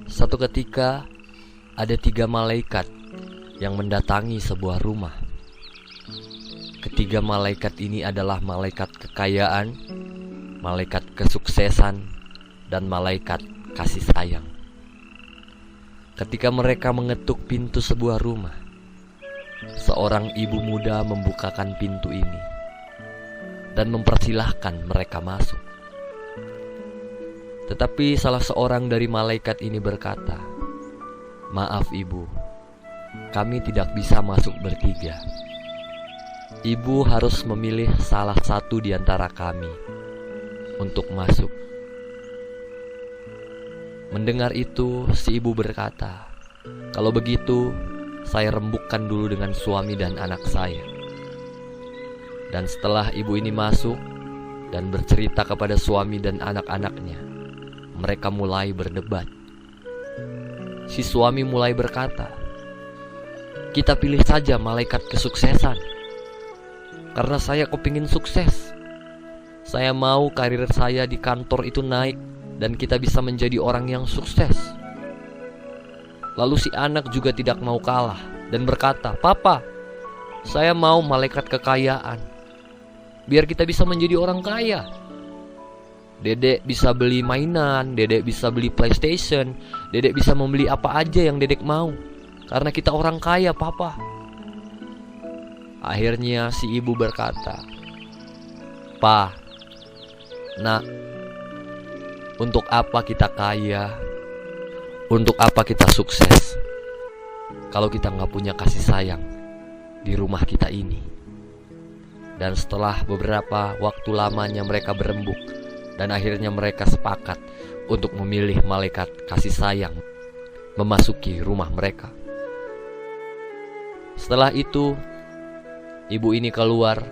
Satu ketika ada 3 malaikat yang mendatangi sebuah rumah. Ketiga malaikat ini adalah malaikat kekayaan, malaikat kesuksesan, dan malaikat kasih sayang. Ketika mereka mengetuk pintu sebuah rumah, seorang ibu muda membukakan pintu ini dan mempersilahkan mereka masuk. Tetapi salah seorang dari malaikat ini berkata, "Maaf ibu, kami tidak bisa masuk bertiga. Ibu harus memilih salah satu di antara kami untuk masuk." Mendengar itu, si ibu berkata, "Kalau begitu, saya rembukkan dulu dengan suami dan anak saya." Dan setelah ibu ini masuk dan bercerita kepada suami dan anak-anaknya, mereka mulai berdebat. Si suami mulai berkata, "Kita pilih saja malaikat kesuksesan, karena saya kepingin sukses. Saya mau karir saya di kantor itu naik dan kita bisa menjadi orang yang sukses." Lalu si anak juga tidak mau kalah dan berkata, "Papa, saya mau malaikat kekayaan, biar kita bisa menjadi orang kaya. Dedek bisa beli mainan, dedek bisa beli PlayStation, dedek bisa membeli apa aja yang dedek mau, karena kita orang kaya, Papa." Akhirnya si ibu berkata, "Pa, nak, untuk apa kita kaya? Untuk apa kita sukses kalau kita gak punya kasih sayang di rumah kita ini?" Dan setelah beberapa waktu lamanya mereka berembuk, dan akhirnya mereka sepakat untuk memilih malaikat kasih sayang memasuki rumah mereka. Setelah itu, ibu ini keluar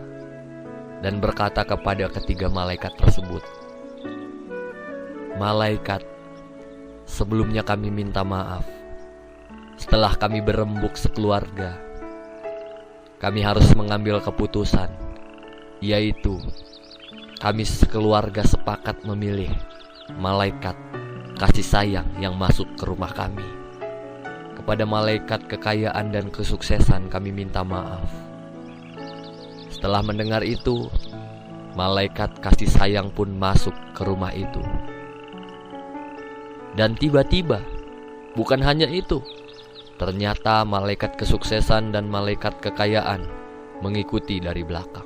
dan berkata kepada ketiga malaikat tersebut, "Malaikat, sebelumnya kami minta maaf. Setelah kami berembuk sekeluarga, kami harus mengambil keputusan, yaitu kami sekeluarga sepakat memilih malaikat kasih sayang yang masuk ke rumah kami. Kepada malaikat kekayaan dan kesuksesan kami minta maaf." Setelah mendengar itu, malaikat kasih sayang pun masuk ke rumah itu. Dan tiba-tiba, bukan hanya itu, ternyata malaikat kesuksesan dan malaikat kekayaan mengikuti dari belakang.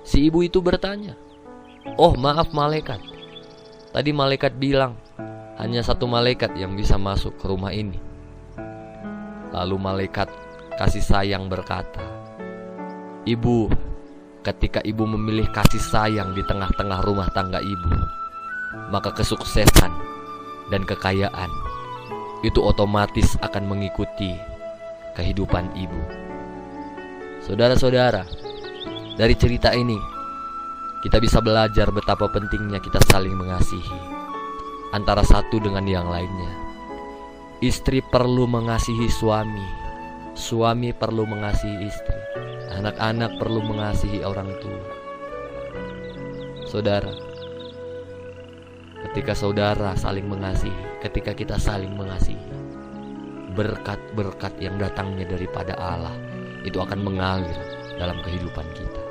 Si ibu itu bertanya, "Oh, maaf malaikat, tadi malaikat bilang hanya satu malaikat yang bisa masuk ke rumah ini." Lalu malaikat kasih sayang berkata, "Ibu, ketika ibu memilih kasih sayang di tengah-tengah rumah tangga ibu, maka kesuksesan dan kekayaan itu otomatis akan mengikuti kehidupan ibu." Saudara-saudara, dari cerita ini kita bisa belajar betapa pentingnya kita saling mengasihi antara satu dengan yang lainnya. Istri perlu mengasihi suami, suami perlu mengasihi istri, anak-anak perlu mengasihi orang tua. Saudara, ketika saudara saling mengasihi, ketika kita saling mengasihi, berkat-berkat yang datangnya daripada Allah itu akan mengalir dalam kehidupan kita.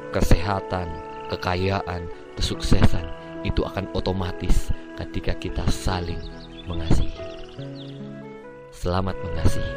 Kesehatan, kekayaan, kesuksesan itu akan otomatis ketika kita saling mengasihi. Selamat mengasihi.